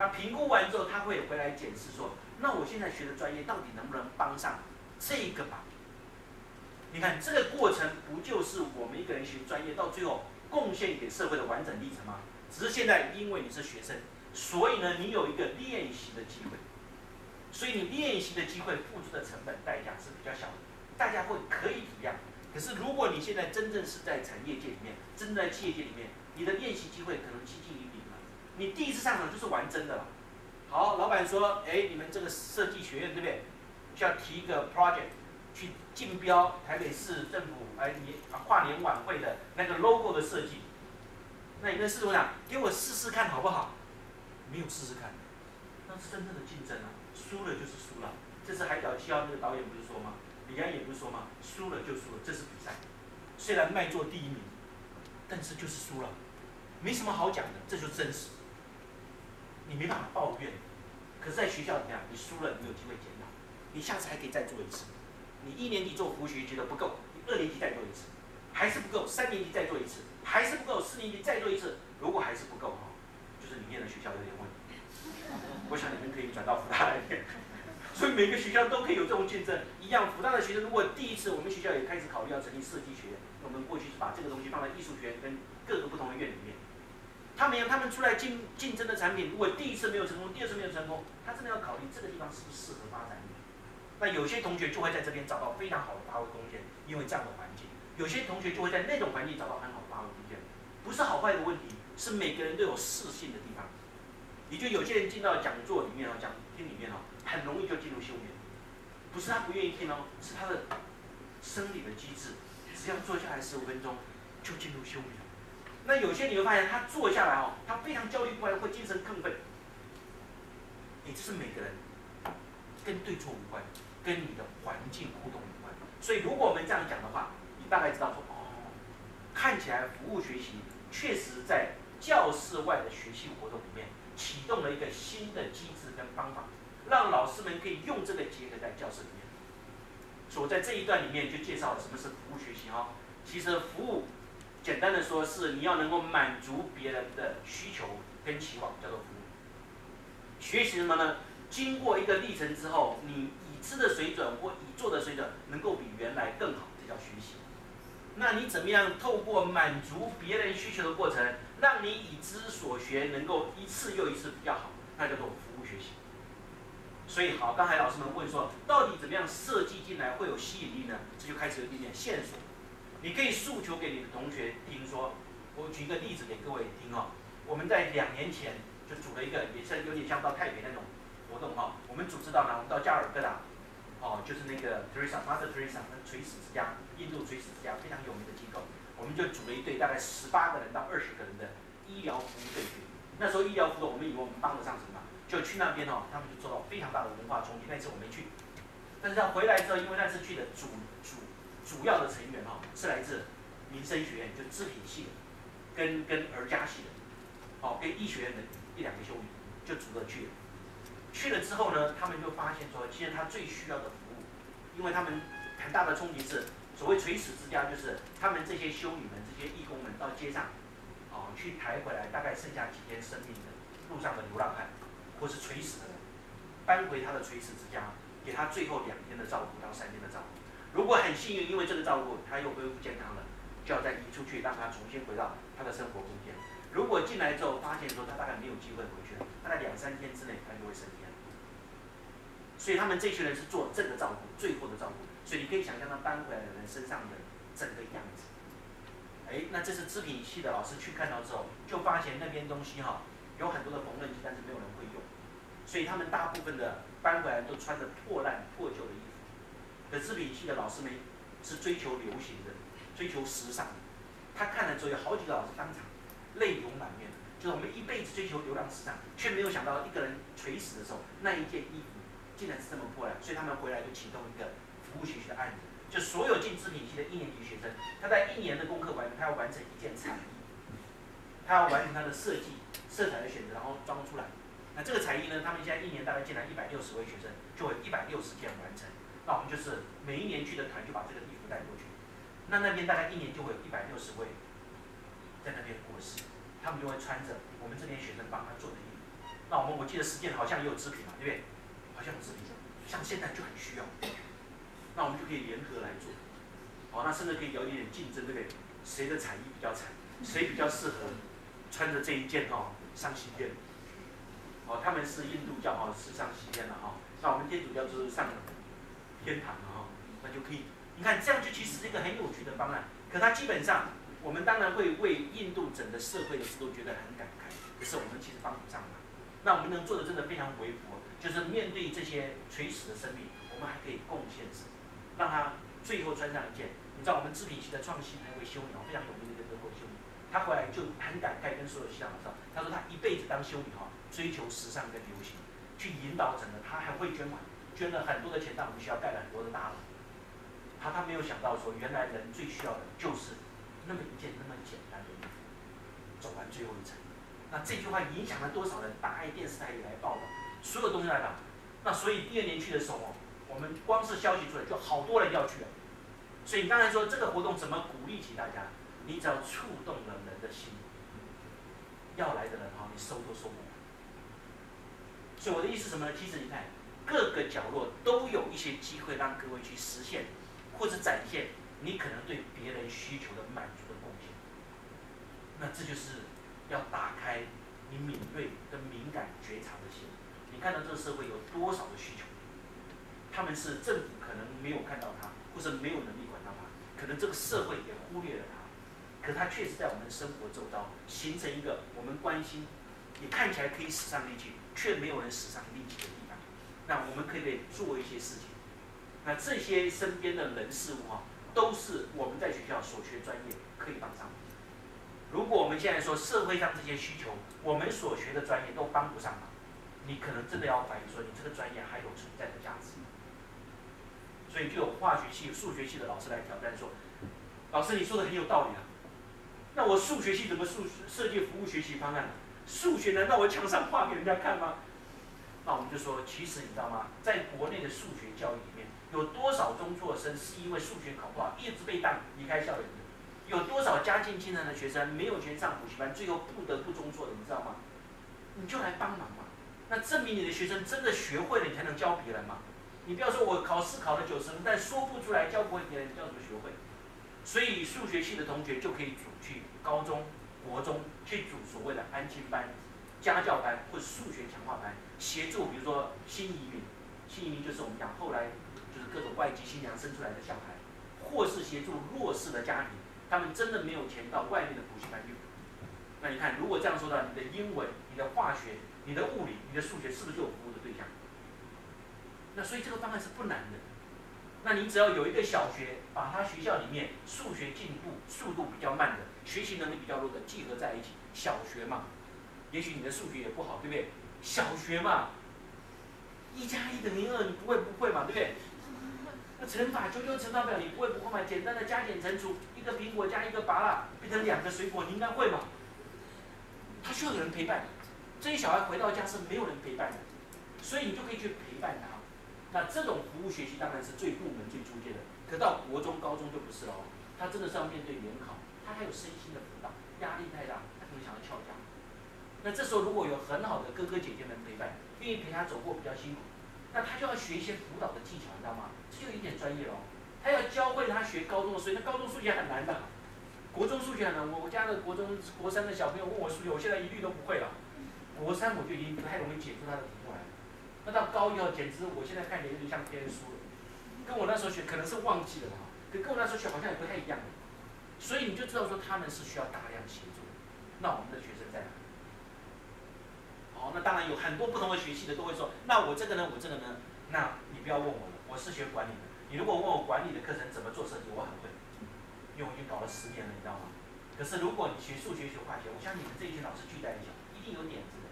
那评估完之后，他会回来检视说，那我现在学的专业到底能不能帮上这个吧？你看这个过程不就是我们一个人学专业到最后贡献给社会的完整历程吗？只是现在因为你是学生，所以呢你有一个练习的机会，所以你练习的机会付出的成本代价是比较小的，大家可以体谅。可是如果你现在真正是在产业界里面，真正在企业界里面，你的练习机会可能接近于零了。你第一次上场就是玩真的了。好，老板说，哎，你们这个设计学院对不对？需要提一个 project 去竞标台北市政府跨年晚会的那个 logo 的设计。那你跟市组长给我试试看好不好？没有试试看，那是真正的竞争啊，输了就是输了。这次《海角七号》那个导演不是说吗？李安也不是说吗？输了就输了，这是比赛。虽然卖座第一名，但是就是输了，没什么好讲的，这就是真实。你没办法抱怨。可是，在学校里面，你输了，你有机会检讨，你下次还可以再做一次。你1年级做服务学觉得不够，你2年级再做一次，还是不够；3年级再做一次，还是不够；4年级再做一次。如果还是不够就是你念的学校有点问题。我想你们可以转到福大来念。所以每个学校都可以有这种竞争，一样。福大的学生如果第一次，我们学校也开始考虑要成立设计学院，我们过去是把这个东西放在艺术学院跟各个不同的院里面。他们出来竞争的产品，如果第一次没有成功，第二次没有成功，他真的要考虑这个地方是不是适合发展你。那有些同学就会在这边找到非常好的发挥空间，因为这样的环境；有些同学就会在那种环境找到很好的发挥空间。不是好坏的问题，是每个人都有适性的地方。也就有些人进到讲座里面讲厅里面很容易就进入休眠，不是他不愿意听是他的生理的机制，只要坐下来15分钟就进入休眠。那有些你会发现，他坐下来他非常焦虑不安，会精神亢奋。这是每个人跟对错无关，跟你的环境互动有关。所以如果我们这样讲的话，你大概知道说，看起来服务学习确实在教室外的学习活动里面启动了一个新的机制跟方法，让老师们可以用这个结合在教室里面。所以我在这一段里面就介绍了什么是服务学习其实服务简单的说是你要能够满足别人的需求跟期望，叫做服务。学习什么呢？经过一个历程之后，你已知的水准或已做的水准能够比原来更好，这叫学习。那你怎么样透过满足别人需求的过程，让你已知所学能够一次又一次比较好，那叫做服务学习。所以好，刚才老师们问说，到底怎么样设计进来会有吸引力呢？这就开始有一点点线索。你可以诉求给你的同学听说，我举一个例子给各位听我们在2年前就组了一个，也是有点像到台北那种活动我们组织到哪？我们到加尔各答，就是那个 Mother Teresa 那垂死之家，印度垂死之家非常有名的机构，我们就组了一队大概18个人到20个人的医疗服务队群。那时候医疗服务，我们以为我们帮得上什么，就去那边他们就受到非常大的文化冲击。那次我没去，但是他回来之后，因为那次去的主要的成员是来自民生学院，就织品系的，跟儿家系的，跟医学院的1、2个修女就组了去了。去了之后呢，他们就发现说，其实他最需要的服务，因为他们很大的冲击是，所谓垂死之家，就是他们这些修女们、这些义工们到街上，去抬回来大概剩下几天生命的路上的流浪汉，或是垂死的人，搬回他的垂死之家，给他最后2天的照顾到3天的照顾。如果很幸运，因为这个照顾他又恢复健康了，就要再移出去，让他重新回到他的生活空间。如果进来之后发现说他大概没有机会回去了，大概2、3天之内他就会升天。所以他们这群人是做这个照顾，最后的照顾。所以你可以想象他搬回来的人身上的整个样子。那这是织品系的老师去看到之后，就发现那边东西有很多的缝纫机，但是没有人会用，所以他们大部分的搬回来都穿着破烂破旧的衣服。可织品系的老师们是追求流行的，追求时尚的。他看了之后，有好几个老师当场泪流满面。就是我们一辈子追求流浪时尚，却没有想到一个人垂死的时候，那一件衣服竟然是这么破烂。所以他们回来就启动一个服务学习的案子，就所有进织品系的1年级学生，他在1年的功课完成，他要完成一件彩衣，他要完成他的设计、色彩的选择，然后装出来。那这个彩衣呢，他们现在1年大概进来160位学生，就会160件完成。那我们就是每一年去的团就把这个衣服带过去，那边大概1年就会有160位在那边过世，他们就会穿着我们这边学生帮他做的衣服。那我记得实践好像也有织品嘛，对不对？好像有织品，像现在就很需要。那我们就可以联合来做。那甚至可以有一点竞争，对不对？谁的产衣比较惨，谁比较适合穿着这一件上西天？他们是印度教是上西天了那我们天主教就是上天堂了那就可以。你看这样就其实是一个很有趣的方案，可它基本上我们当然会为印度整个社会的制度觉得很感慨，可是我们其实帮不上忙。那我们能做的真的非常微薄，就是面对这些垂死的生命，我们还可以贡献什么？让他最后穿上一件。你知道我们织品系的创新那位修女非常有名的一个德国修女，她回来就很感慨跟所有系长说，她说她一辈子当修女追求时尚跟流行，去引导整个，她还会捐款，捐了很多的钱到我们学校盖了很多的大楼。她没有想到说，原来人最需要的就是那么一件那么简单的衣服，走完最后一程。那这句话影响了多少人？大爱电视台也来报道，所有东西来报。那所以第二年去的时候我们光是消息出来就好多人要去了。所以你刚才说这个活动怎么鼓励起大家？你只要触动了人的心，要来的人你收都收不完。所以我的意思是什么呢？其实你看各个角落都有一些机会让各位去实现，或者展现你可能对别人需求的满足的贡献。那这就是要打开你敏锐跟敏感觉察的心。你看到这个社会有多少的需求？他们是政府可能没有看到它，或者没有能力管到它，可能这个社会也忽略了它，可它确实在我们生活周遭形成一个我们关心，也看起来可以使上力气，却没有人使上力气的地方。那我们可以做一些事情。那这些身边的人事物都是我们在学校所学专业可以帮上忙。如果我们现在说社会上这些需求，我们所学的专业都帮不上忙，你可能真的要怀疑说，你这个专业还有存在的价值。所以就有化学系、数学系的老师来挑战说：“老师，你说的很有道理啊。那我数学系怎么设计服务学习方案呢？数学难道我墙上画给人家看吗？”那我们就说，其实你知道吗？在国内的数学教育里面，有多少中辍生是因为数学考不好，一直被当离开校园的？有多少家境艰难的学生没有钱上补习班，最后不得不中辍的？你知道吗？你就来帮忙嘛。那证明你的学生真的学会了，你才能教别人嘛。你不要说我考试考了90分，但说不出来教不会别人，叫怎么学会？所以数学系的同学就可以组去高中、国中去组所谓的安亲班、家教班或者数学强化班，协助比如说新移民，新移民就是我们讲后来就是各种外籍新娘生出来的小孩，或是协助弱势的家庭，他们真的没有钱到外面的补习班去补。那你看，如果这样说的话，你的英文、你的化学、你的物理、你的数学是不是就有服务的对象？那所以这个方案是不难的。那你只要有一个小学，把他学校里面数学进步速度比较慢的、学习能力比较弱的集合在一起，小学嘛，也许你的数学也不好，对不对？小学嘛，1+1=2，你不会嘛，对不对？那乘法99乘法表你不会嘛？简单的加减乘除，一个苹果加一个芭乐变成2个水果，你应该会嘛？他需要有人陪伴，这些小孩回到家是没有人陪伴的，所以你就可以去陪伴他。那这种服务学习当然是最入门、最初阶的，可到国中、高中就不是了他真的是要面对联考，他还有身心的辅导，压力太大，他可能想要翘家。那这时候如果有很好的哥哥姐姐们陪伴，愿意陪他走过比较辛苦，那他就要学一些辅导的技巧，你知道吗？这就有一点专业了。他要教会他学高中的数学，那高中数学很难的，国中数学很难。我家的国3的小朋友问我数学，我现在一律都不会了。国3我就已经不太容易解出他的题目来了。那到高1简直我现在看起来有点像天书了，跟我那时候学可能是忘记了可跟我那时候学好像也不太一样。所以你就知道说他们是需要大量协助。那我们的学生在哪？那当然有很多不同的学系的都会说，那我这个呢，我这个呢，那你不要问我了，我是学管理的。你如果问我管理的课程怎么做设计，我很会，因为我已经搞了10年了，你知道吗？可是如果你学数学、学化学，我相信你们这一群老师聚在一起，一定有点子的。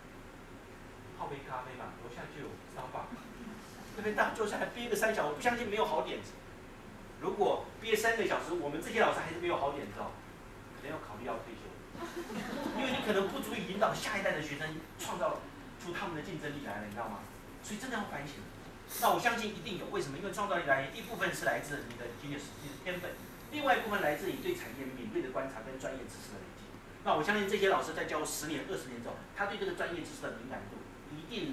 泡杯咖啡嘛，楼下就有Starbucks，这边大坐下来憋个3小时，我不相信没有好点子。如果憋3个小时，我们这些老师还是没有好点子可能要考虑要退休，因为你可能不足以引导下一代的学生创造出他们的竞争力来了，你知道吗？所以真的要反省。那我相信一定有，为什么？因为创造力来源一部分是来自你的genius，你的天分，另外一部分来自你对产业敏锐的观察跟专业知识的累积。那我相信这些老师在教10年、20年之后，他对这个专业知识的敏感度一定能